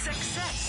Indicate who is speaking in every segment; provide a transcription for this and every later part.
Speaker 1: Success!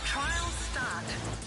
Speaker 1: Trial start.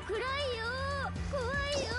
Speaker 1: 暗いよ、怖いよ。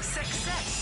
Speaker 2: Success!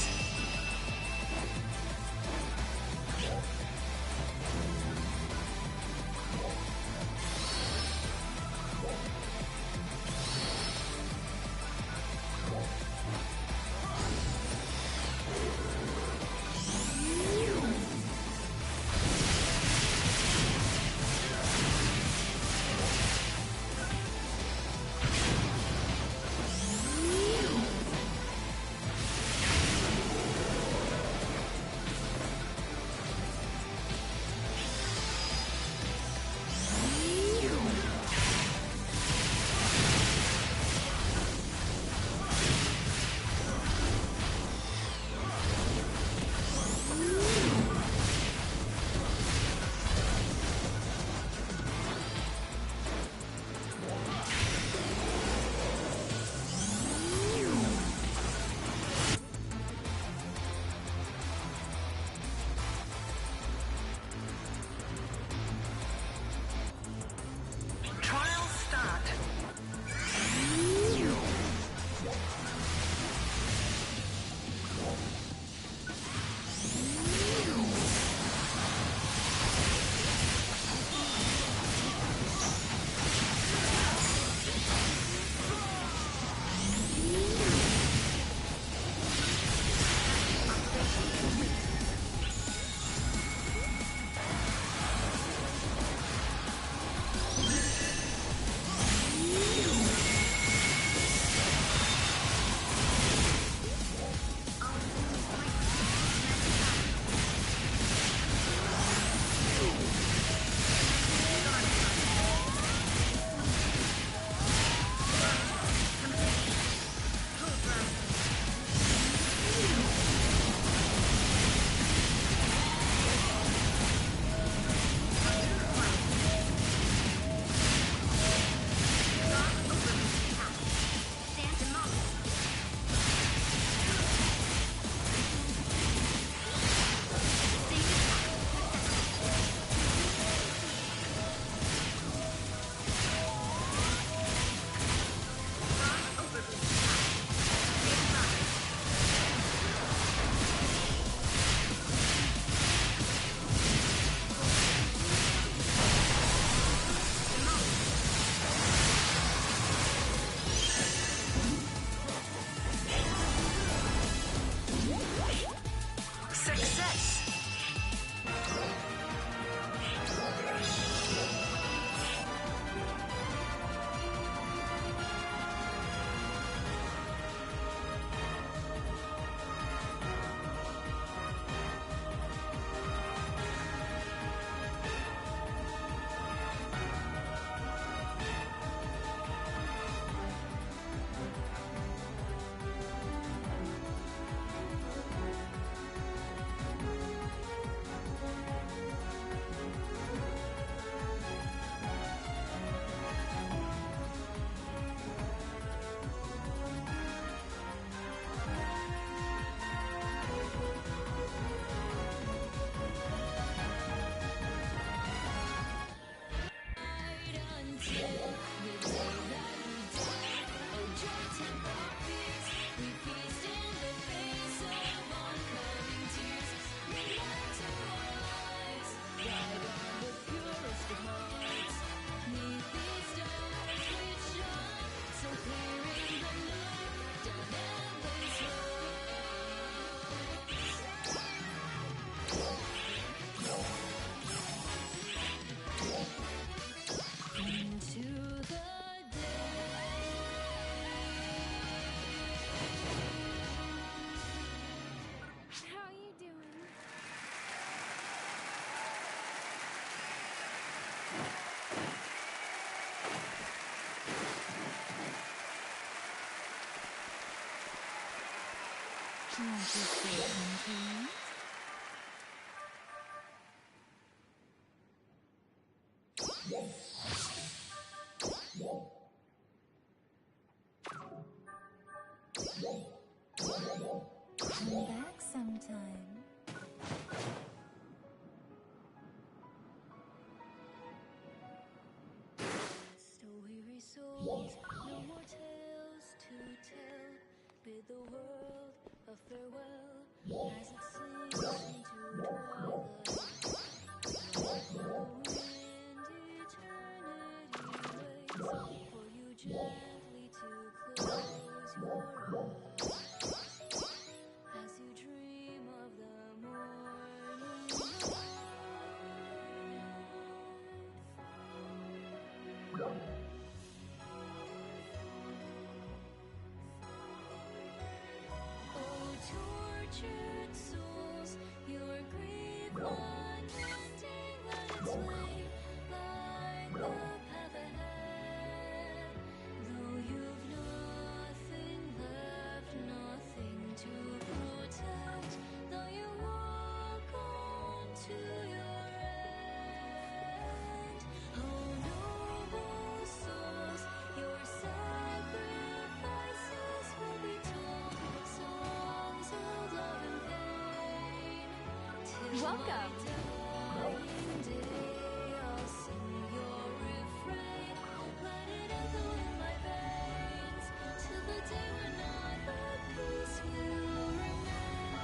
Speaker 1: Want to say something? Come back sometime.
Speaker 3: So weary souls, no more tales to tell. Bid the world a as it sinks into twilight. The wind eternity waits for you gently to close your eyes as you dream of the morning light. Oh, tortured souls, your grief unending, let its way light the path ahead. Though you've nothing left, nothing to protect, though you walk on to your end. Oh, noble souls, your sacrifices will be told, songs of love and pain. Till
Speaker 2: Welcome.
Speaker 3: my dying day, I'll sing your refrain. Let it echo in my veins till the day when not but peace will remain.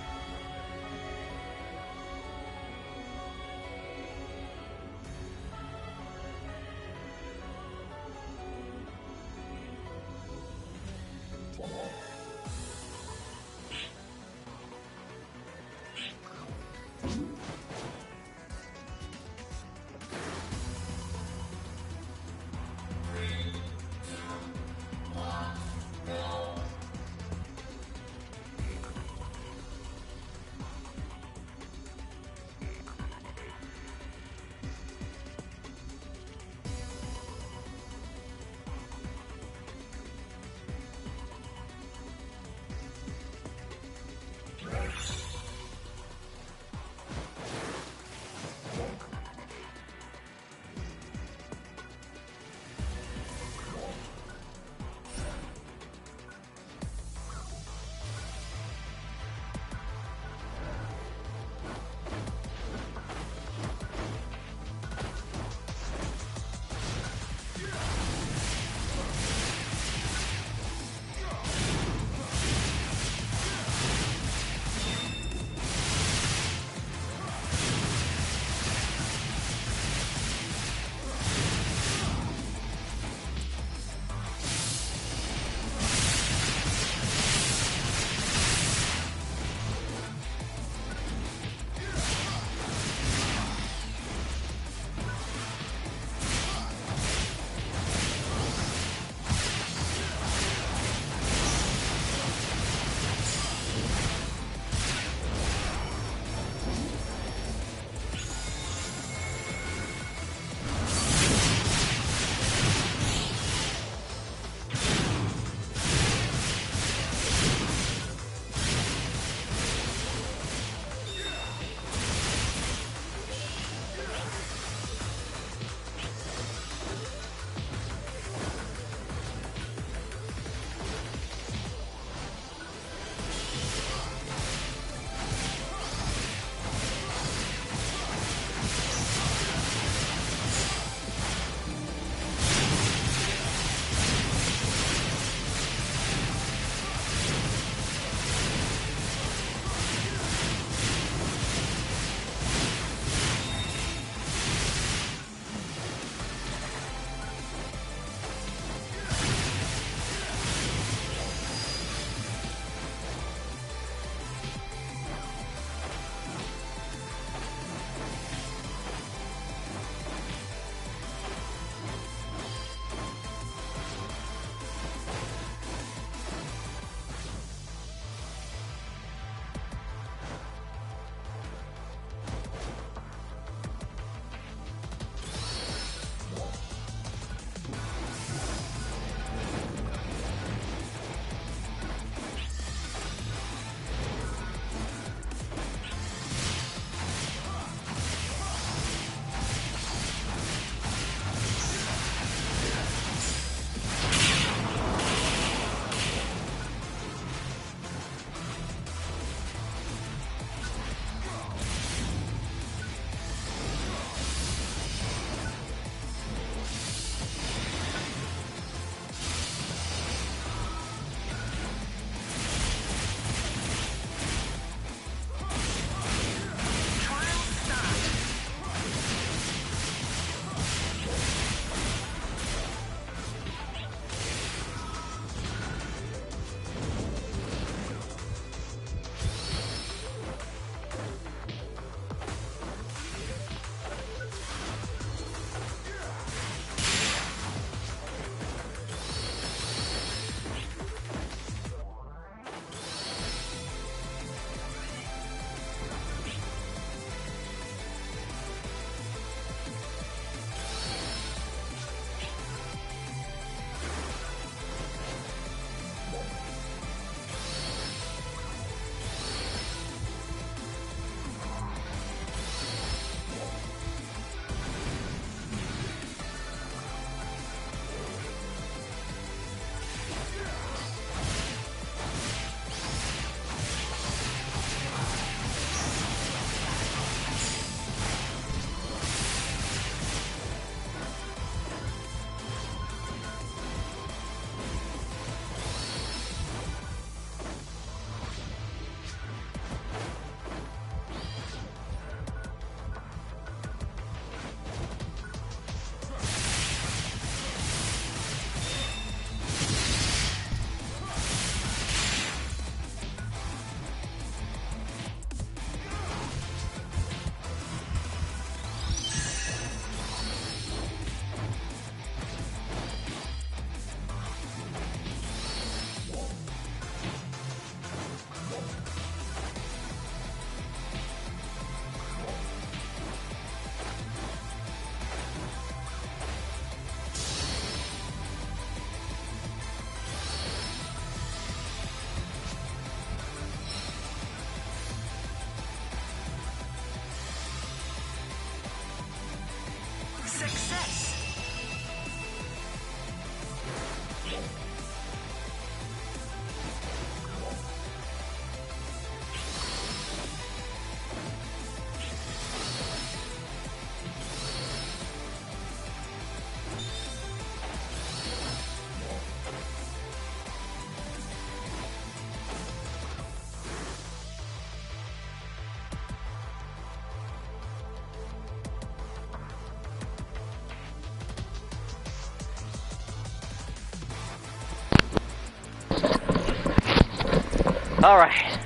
Speaker 2: Alright,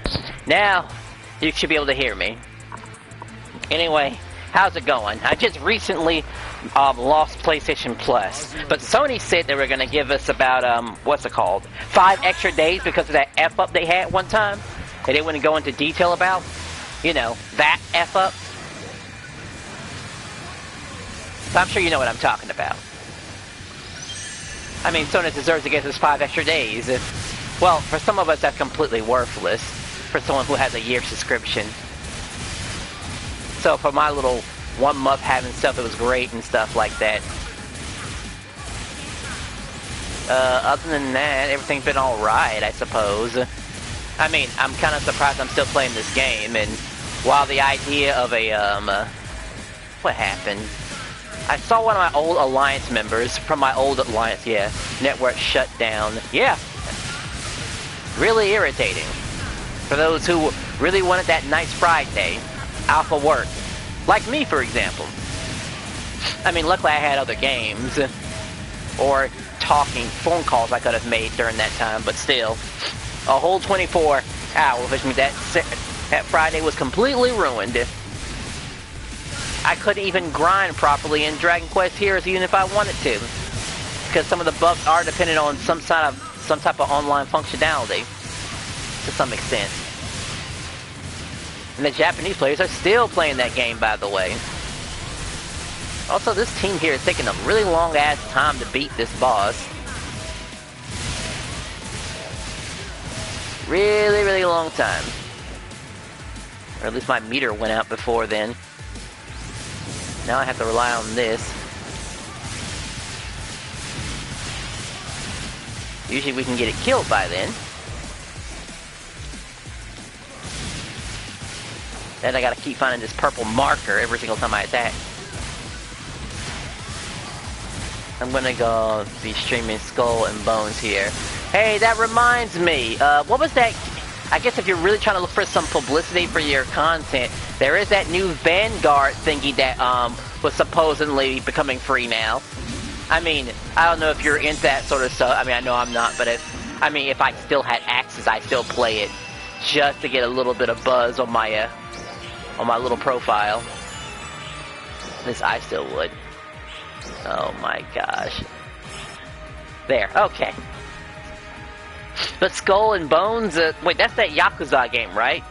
Speaker 2: now you should be able to hear me. Anyway, how's it going? I just recently lost PlayStation Plus, but Sony said they were going to give us about, what's it called? 5 extra days because of that F-up they had one time. They didn't want to go into detail about. You know, that F-up. So I'm sure you know what I'm talking about. I mean, Sony deserves to get us 5 extra days. Well, for some of us, that's completely worthless. For someone who has a year subscription. So for my little 1 month having stuff, it was great and stuff like that. Other than that, everything's been alright, I suppose. I mean, I'm kind of surprised I'm still playing this game, and while the idea of a, what happened? I saw one of my old Alliance members from my old Alliance, network shut down. Yeah. Really irritating. For those who really wanted that nice Friday, alpha work. Like me, for example. I mean, luckily I had other games. Or talking phone calls I could have made during that time, but still. A whole 24 hours, which means that Friday was completely ruined. I couldn't even grind properly in Dragon Quest Heroes even if I wanted to. Because some of the bugs are dependent on some type of online functionality. To some extent. And the Japanese players are still playing that game, by the way. Also, this team here is taking a really long-ass time to beat this boss. Really, really long time. Or at least my meter went out before then. Now I have to rely on this. Usually we can get it killed by then. Then I gotta keep finding this purple marker every single time I attack. I'm gonna go be streaming Skull and Bones here. Hey, that reminds me, what was that? I guess if you're really trying to look for some publicity for your content, there is that new Vanguard thingy that, was supposedly becoming free now. I mean, I don't know if you're into that sort of stuff. I mean, I know I'm not, but if I still had access, I'd still play it. Just to get a little bit of buzz on my little profile. This I still would. Oh my gosh. There, okay. But Skull and Bones, wait, that's that Yakuza game, right?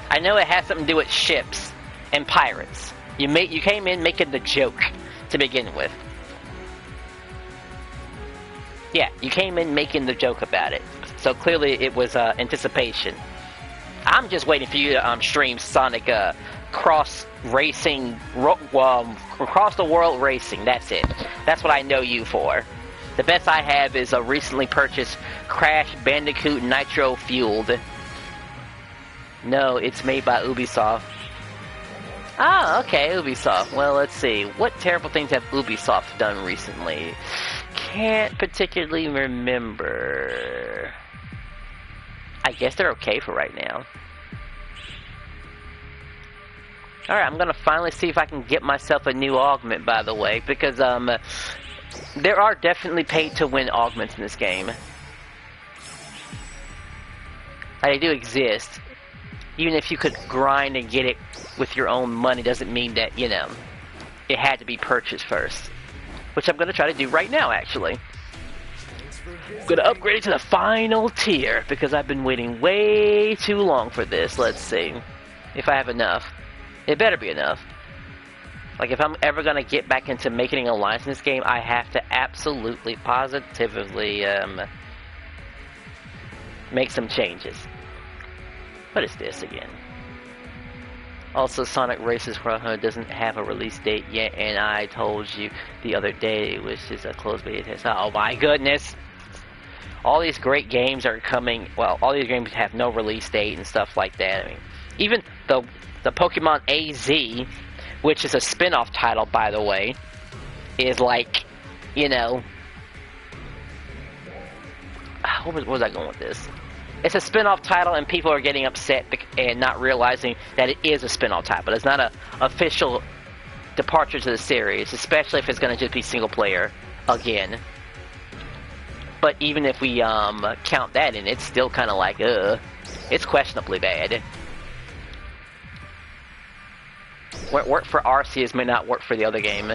Speaker 2: I know it has something to do with ships and pirates. You came in making the joke to begin with. Yeah, you came in making the joke about it. So clearly it was anticipation. I'm just waiting for you to stream Sonic cross racing, across the world racing. That's it. That's what I know you for. The best I have is a recently purchased Crash Bandicoot Nitro Fueled. No, it's made by Ubisoft. Ah, okay, Ubisoft. Well, let's see. What terrible things have Ubisoft done recently? Can't particularly remember. I guess they're okay for right now. Alright, I'm gonna finally see if I can get myself a new augment, by the way, because, there are definitely pay-to-win augments in this game. They do exist. Even if you could grind and get it with your own money, doesn't mean that, you know, it had to be purchased first. Which I'm gonna try to do right now, actually. I'm gonna upgrade it to the final tier, because I've been waiting way too long for this. Let's see if I have enough. It better be enough. Like, if I'm ever gonna get back into making an alliance in this game, I have to absolutely, positively, make some changes. What is this again? Also, Sonic Races doesn't have a release date yet, and I told you the other day it was just a closed beta test. Oh my goodness! All these great games are coming, well, all these games have no release date and stuff like that. I mean, even the Pokemon AZ, which is a spin-off title, by the way, is like, you know, where was I going with this? It's a spin-off title, and people are getting upset and not realizing that it is a spin-off title. It's not an official departure to the series, especially if it's going to just be single-player again. But even if we count that in, it's still kind of like, It's questionably bad. What worked for Arceus may not work for the other game.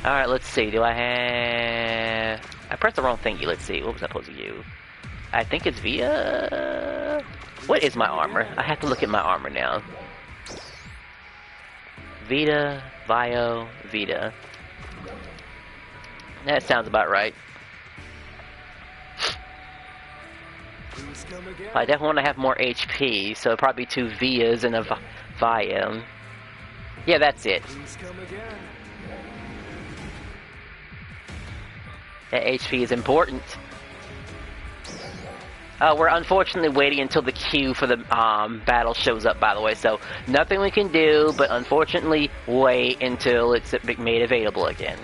Speaker 2: Alright, let's see. Do I have... I pressed the wrong thingy. Let's see. What was I supposed to use? I think it's via... What is my armor? I have to look at my armor now. Vita, Vio, Vita. That sounds about right. I definitely want to have more HP, so it'll probably be 2 Vias and a Vio. Yeah, that's it. That HP is important. We're unfortunately waiting until the queue for the battle shows up, by the way, so nothing we can do, but unfortunately wait until it's made available again.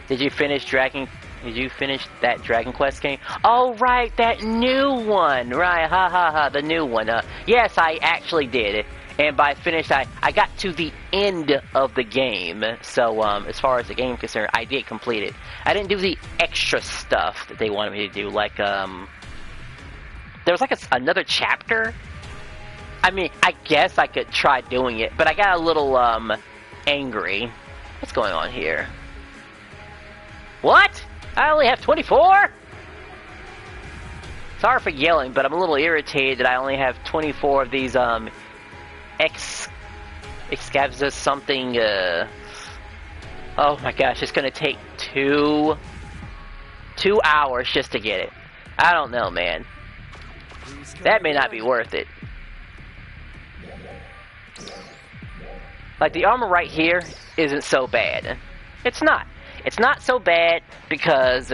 Speaker 2: Did you finish that Dragon Quest game? Oh, right, that new one! Right, the new one. Yes, I actually did. And by finished, I got to the end of the game. So, as far as the game is concerned, I did complete it. I didn't do the extra stuff that they wanted me to do. Like, there was like another chapter. I mean, I guess I could try doing it, but I got a little, angry. What's going on here? What? I only have 24? Sorry for yelling, but I'm a little irritated that I only have 24 of these, Excavza something, oh my gosh, it's gonna take two hours just to get it. I don't know, man. That may not be worth it. Like, the armor right here isn't so bad. It's not. It's not so bad because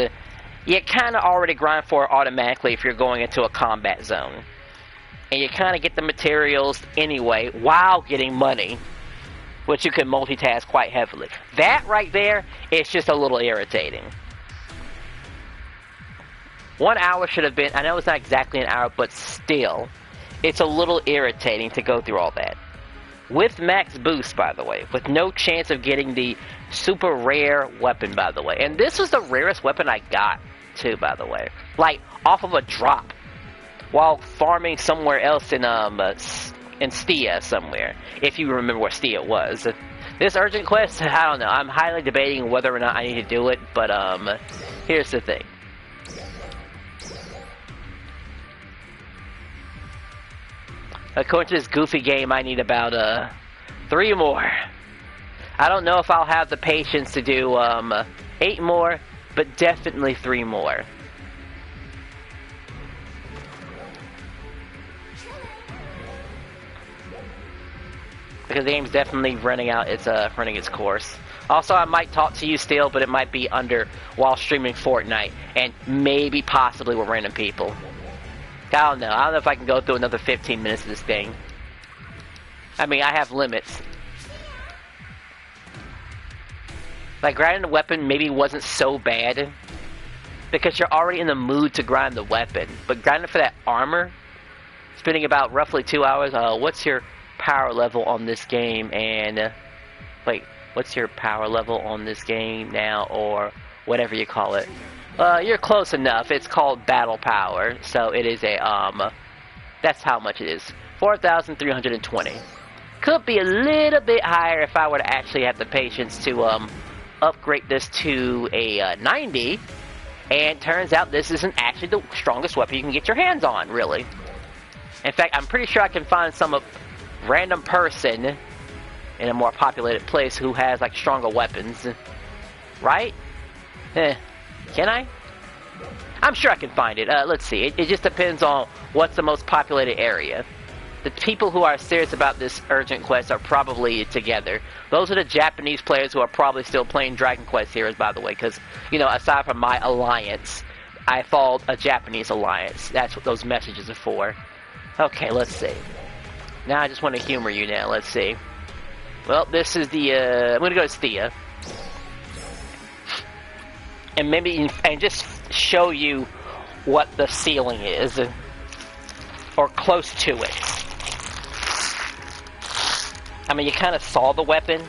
Speaker 2: you kind of already grind for it automatically if you're going into a combat zone. And you kind of get the materials anyway while getting money, which you can multitask quite heavily. That right there is just a little irritating. 1 hour should have been, I know it's not exactly an hour, but still, it's a little irritating to go through all that. With max boost, by the way, with no chance of getting the super rare weapon, by the way. And this was the rarest weapon I got, too, by the way. Like, off of a drop. While farming somewhere else in Stia somewhere, if you remember where Stia was. This urgent quest, I don't know. I'm highly debating whether or not I need to do it, but here's the thing. According to this goofy game, I need about 3 more. I don't know if I'll have the patience to do 8 more, but definitely 3 more. Because the game's definitely running its course. Also, I might talk to you still, but it might be while streaming Fortnite, and maybe possibly with random people. I don't know. I don't know if I can go through another 15 minutes of this thing. I mean, I have limits. Like, grinding the weapon maybe wasn't so bad, because you're already in the mood to grind the weapon. But grinding for that armor, spending about roughly 2 hours, what's your power level on this game? And wait, what's your power level on this game now, or whatever you call it? You're close enough. It's called battle power, so it is a that's how much it is. 4,320. Could be a little bit higher if I were to actually have the patience to upgrade this to a 90. And turns out this isn't actually the strongest weapon you can get your hands on, really. In fact, I'm pretty sure I can find some random person in a more populated place who has like stronger weapons, right? Can I? I'm sure I can find it. Let's see. It just depends on what's the most populated area. The people who are serious about this urgent quest are probably together. Those are the Japanese players who are probably still playing Dragon Quest series, by the way, because, you know, aside from my alliance, I followed a Japanese alliance. That's what those messages are for. Okay, let's see. Now I just want to humor you now. Let's see. Well, this is the, I'm going to go to Stia. And maybe, and just show you what the ceiling is. Or close to it. I mean, you kind of saw the weapon,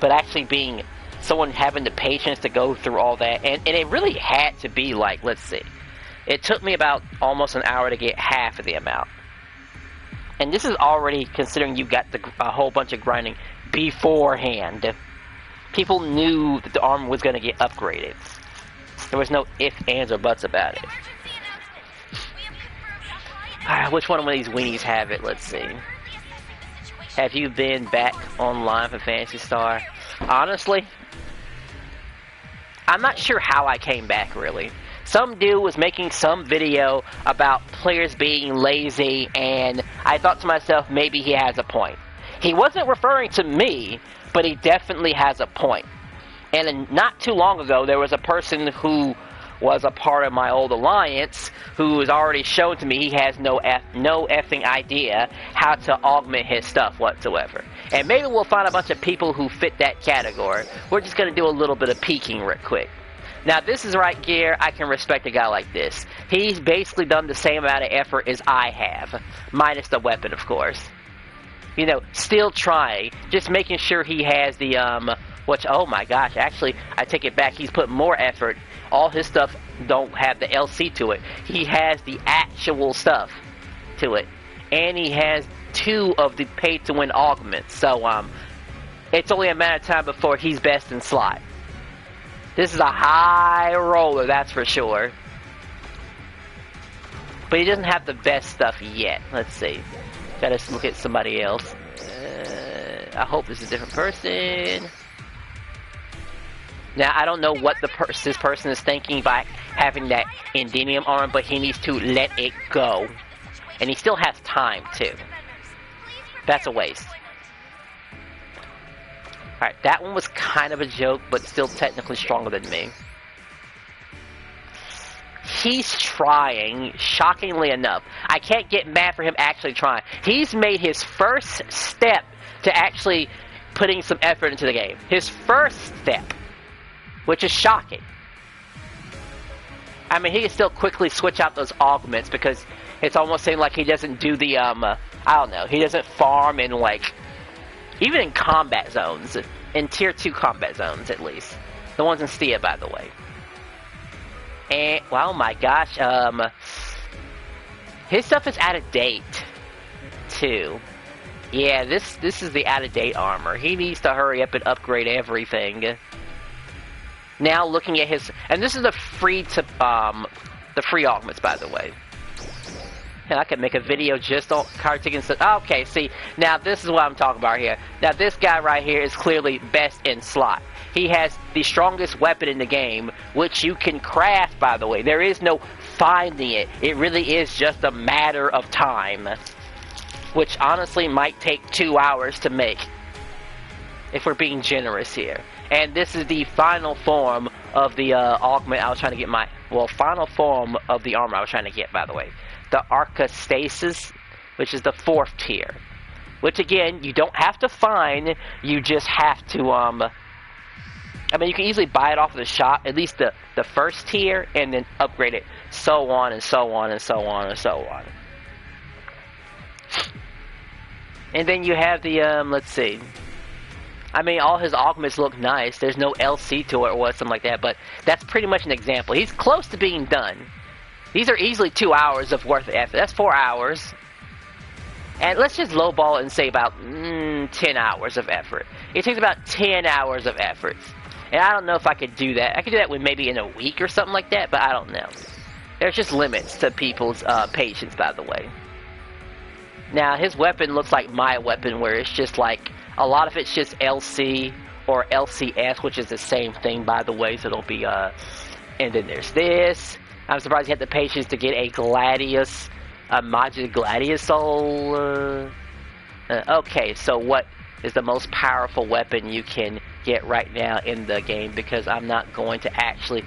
Speaker 2: but actually being someone having the patience to go through all that, and it really had to be like, let's see. It took me about almost an hour to get half of the amount. And this is already considering you got a whole bunch of grinding beforehand. People knew that the armor was going to get upgraded. There was no ifs, ands, or buts about it. Which one of these weenies have it? Let's see. Have you been back online for Phantasy Star? Honestly, I'm not sure how I came back, really. Some dude was making some video about players being lazy, and I thought to myself, maybe he has a point. He wasn't referring to me, but he definitely has a point. And not too long ago, there was a person who was a part of my old alliance who has already shown to me he has no effing idea how to augment his stuff whatsoever. And maybe we'll find a bunch of people who fit that category. We're just going to do a little bit of peeking real quick. Now, this is right gear. I can respect a guy like this. He's basically done the same amount of effort as I have, minus the weapon, of course. You know, still trying, just making sure he has the, which, oh my gosh, actually, I take it back, he's put more effort. All his stuff don't have the LC to it. He has the actual stuff to it. And he has 2 of the pay-to-win augments. So, it's only a matter of time before he's best in slot. This is a high roller, that's for sure. But he doesn't have the best stuff yet. Let's see. Gotta look at somebody else. I hope this is a different person. Now, I don't know what this person is thinking by having that Endymion armor, but he needs to let it go. And he still has time, too. That's a waste. Alright, that one was kind of a joke, but still technically stronger than me. He's trying, shockingly enough. I can't get mad for him actually trying. He's made his first step to actually putting some effort into the game. His first step. Which is shocking. I mean, he can still quickly switch out those augments because it's almost seemed like he doesn't do the, I don't know, he doesn't farm in, like, even in combat zones, in tier 2 combat zones, at least. The ones in Stia, by the way. And, well, oh my gosh, his stuff is out of date, too. Yeah, this is the out-of-date armor. He needs to hurry up and upgrade everything. Now looking at his, and this is the free augments, by the way. And I could make a video just on card tickets. Okay, see, now this is what I'm talking about here. Now this guy right here is clearly best in slot. He has the strongest weapon in the game, which you can craft, by the way. There is no finding it. It really is just a matter of time. Which honestly might take 2 hours to make. If we're being generous here. And this is the final form of the augment I was trying to get final form of the armor I was trying to get, by the way. The Archastasis, which is the 4th tier. Which, again, you don't have to find, you just have to, I mean, you can easily buy it off of the shop, at least the 1st tier, and then upgrade it, so on and so on and so on and so on. And then you have the, let's see. I mean, all his augments look nice. There's no LC to it or something like that, but that's pretty much an example. He's close to being done. These are easily 2 hours of worth of effort. That's 4 hours. And let's just lowball it and say about 10 hours of effort. It takes about 10 hours of effort. And I don't know if I could do that. I could do that with maybe in a week or something like that, but I don't know. There's just limits to people's patience, by the way. Now, his weapon looks like my weapon, where it's just like, a lot of it's just LC or LCS, which is the same thing, by the way, so it'll be, and then there's this. I'm surprised he had the patience to get a Gladius, a Majid Gladius Soul. Okay, so what is the most powerful weapon you can get right now in the game? Because I'm not going to actually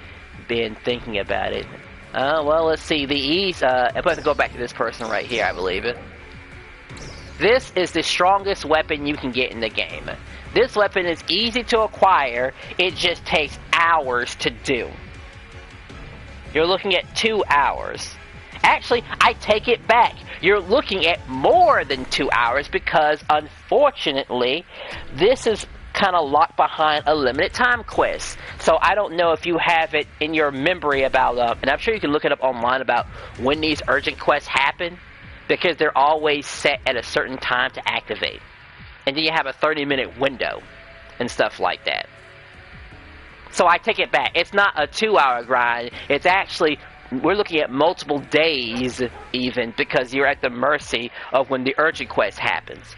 Speaker 2: been thinking about it. Well, let's see, the East, I'm going to go back to this person right here, I believe it. This is the strongest weapon you can get in the game. This weapon is easy to acquire, it just takes hours to do. You're looking at 2 hours. Actually, I take it back. You're looking at more than 2 hours because, unfortunately, this is kind of locked behind a limited time quest. So I don't know if you have it in your memory about, and I'm sure you can look it up online about when these urgent quests happen, because they're always set at a certain time to activate. And then you have a 30-minute window and stuff like that. So I take it back. It's not a 2-hour grind. It's actually, we're looking at multiple days even, because you're at the mercy of when the urgent quest happens.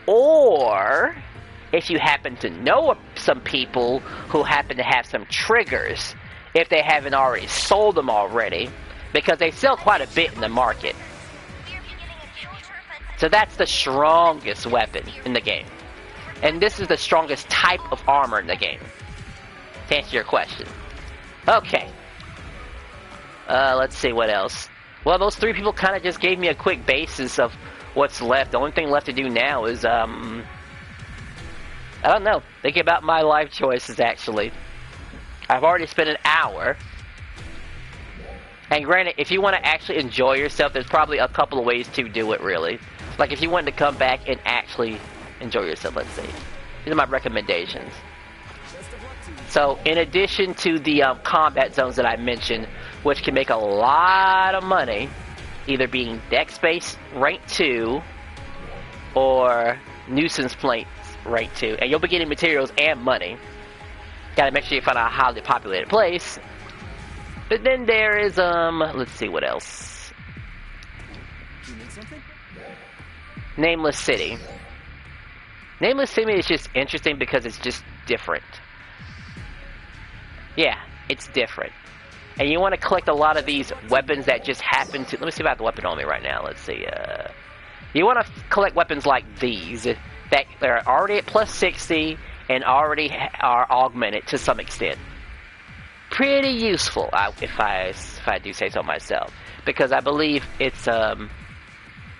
Speaker 2: Or if you happen to know some people who happen to have some triggers, if they haven't already sold them already, because they sell quite a bit in the market. So that's the strongest weapon in the game. And this is the strongest type of armor in the game, to answer your question. Okay. Let's see what else. Well, those 3 people kind of just gave me a quick basis of what's left. The only thing left to do now is, I don't know. Think about my life choices, actually. I've already spent an hour. And granted, if you want to actually enjoy yourself, there's probably a couple of ways to do it, really. Like, if you wanted to come back and actually enjoy yourself, let's see. These are my recommendations. So, in addition to the combat zones that I mentioned, which can make a lot of money, either being Dex-based rank 2 or nuisance plates rank 2, and you'll be getting materials and money. Gotta make sure you find a highly populated place. But then there is, let's see what else.
Speaker 4: You need something?
Speaker 2: Nameless City. Nameless City is just interesting because it's just different. Yeah, it's different. And you want to collect a lot of these weapons that just happen to... Let me see if I have the weapon on me right now. Let's see. You want to collect weapons like these that are already at plus 60 and already are augmented to some extent. Pretty useful, if I do say so myself. Because I believe it's...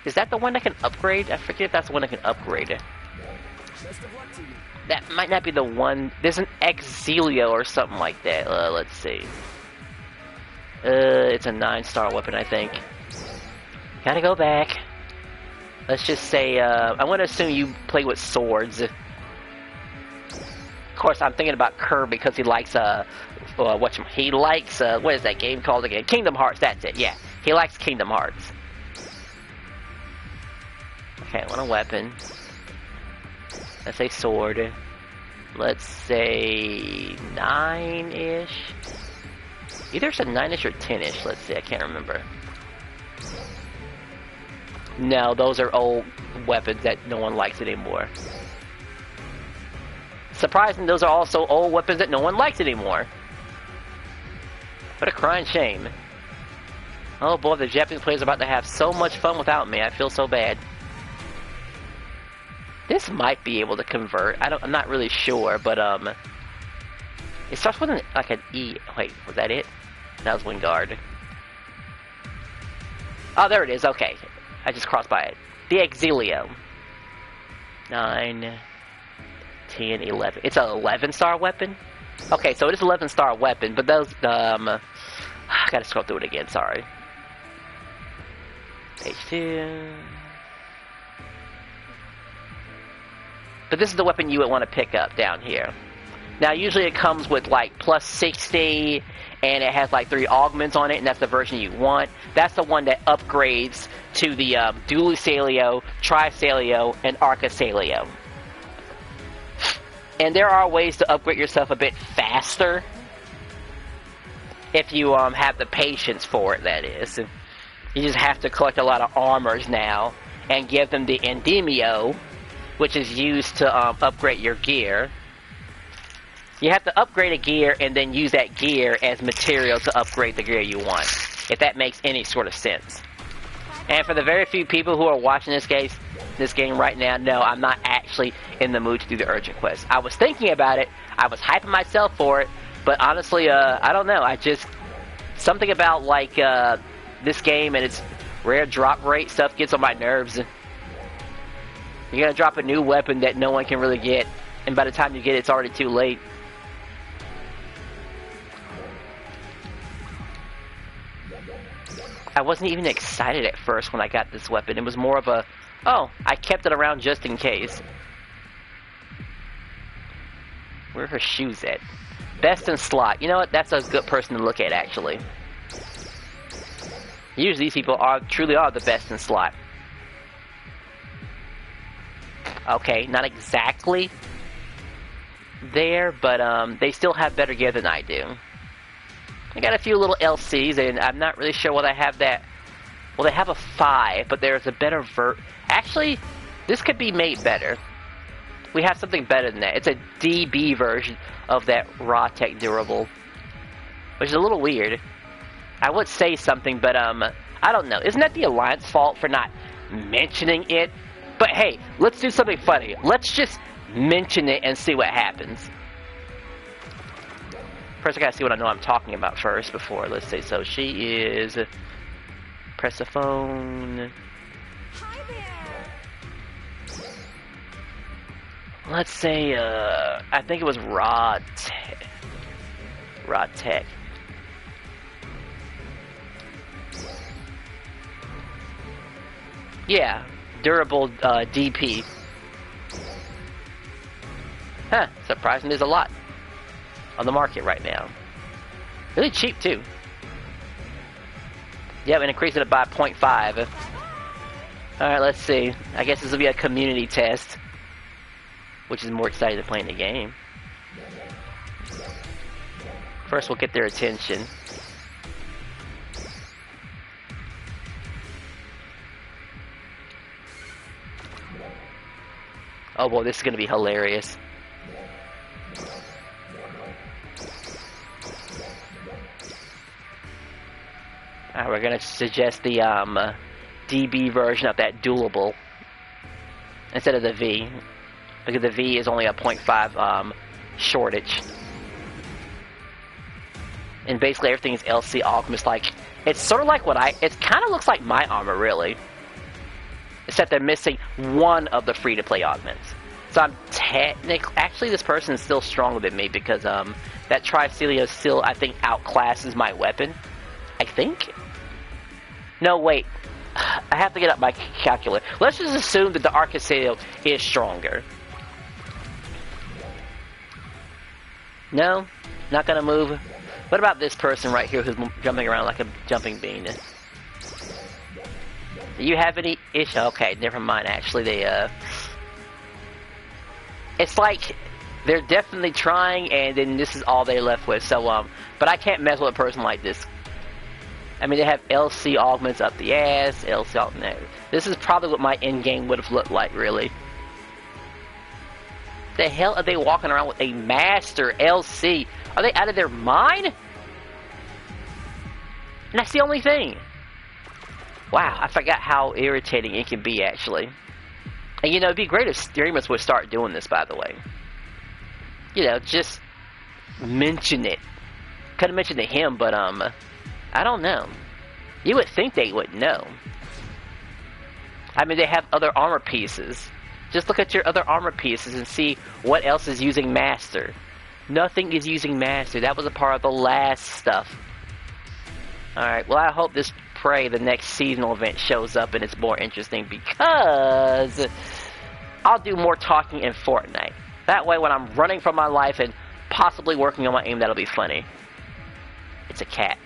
Speaker 2: Is that the one that can upgrade? I forget if that's the one that can upgrade.
Speaker 4: Best of luck to you.
Speaker 2: That might not be the one. There's an Exilio or something like that. Let's see. It's a 9-star weapon, I think. Gotta go back. Let's just say, I want to assume you play with swords. Of course, I'm thinking about Kerr because he likes, what is that game called again? Kingdom Hearts, that's it, yeah. He likes Kingdom Hearts. Okay, I want a weapon. Let's say sword. Let's say 9-ish. Either it's a 9-ish or 10-ish. Let's see, I can't remember. No, those are old weapons that no one likes anymore. Surprising, those are also old weapons that no one likes anymore. What a crying shame. Oh boy, the Japanese players are about to have so much fun without me. I feel so bad. This might be able to convert. I'm not really sure, but it starts with like an E. Wait, was that it? That was Wingard. Oh, there it is. Okay, I just crossed by it. The Exilio. 9, 10, 11. It's an 11-star weapon. Okay, so it is an 11-star weapon, but those I gotta scroll through it again. Sorry. Page 2. But this is the weapon you would want to pick up down here. Now, usually it comes with like plus 60, and it has like 3 augments on it, and that's the version you want. That's the one that upgrades to the Dualisalio, Trisalio, and Arcasalio. And there are ways to upgrade yourself a bit faster if you have the patience for it, that is. You just have to collect a lot of armors now and give them the Endemio, which is used to upgrade your gear. You have to upgrade a gear and then use that gear as material to upgrade the gear you want, if that makes any sort of sense. And for the very few people who are watching this game right now, no, I'm not actually in the mood to do the urgent quest. I was thinking about it, I was hyping myself for it, but honestly, I don't know, something about like this game and its rare drop rate stuff gets on my nerves. You're gonna drop a new weapon that no one can really get, and by the time you get it, it's already too late. I wasn't even excited at first when I got this weapon. It was more of a, oh, I kept it around just in case. Where are her shoes at? Best in slot. You know what? That's a good person to look at, actually. Usually these people truly are the best in slot. Okay, not exactly there, but they still have better gear than I do. I got a few little LCs, and I'm not really sure whether I have that. Well, they have a 5, but there's a better Actually, this could be made better. We have something better than that. It's a DB version of that Raw Tech Durable, which is a little weird. I would say something, but I don't know. Isn't that the Alliance fault for not mentioning it? But hey, let's do something funny. Let's just mention it and see what happens. First, I gotta see what I know I'm talking about first before. Let's say so. She is. Press the phone.
Speaker 1: Hi there.
Speaker 2: Let's say, I think it was Raw Tech. Yeah, durable DP. Huh, surprising there's a lot on the market right now. Really cheap, too. Yep, and increasing it by 0.5. Alright, let's see. I guess this will be a community test, which is more exciting than playing the game. First, we'll get their attention. Oh boy, this is going to be hilarious. Alright, we're going to suggest the DB version of that duelable instead of the V, because the V is only a 0.5 shortage. And basically everything is LC Alchemist. Like, it's sort of like it kind of looks like my armor, really. Except they're missing one of the free-to-play augments. So I'm actually, this person is still stronger than me, because that Tricelio still, I think, outclasses my weapon. I think? No, wait. I have to get up my calculator. Let's just assume that the Arcacelio is stronger. No? Not gonna move? What about this person right here who's jumping around like a jumping bean? Do you have any issue? Okay, never mind. Actually, they it's like they're definitely trying, and then this is all they're left with. So but I can't mess with a person like this. I mean, they have LC augments up the ass, LC augments. This is probably what my end game would have looked like, really. The hell are they walking around with a master LC? Are they out of their mind? And that's the only thing. Wow, I forgot how irritating it can be, actually. And you know, it'd be great if streamers would start doing this, by the way. You know, just mention it. Could have mentioned to him, but I don't know. You would think they would know. I mean, they have other armor pieces. Just look at your other armor pieces and see what else is using Master. Nothing is using Master. That was a part of the last stuff. Alright, well, I hope this Prey, the next seasonal event, shows up and it's more interesting, because I'll do more talking in Fortnite. That way, when I'm running for my life and possibly working on my aim, that'll be funny. It's a cat.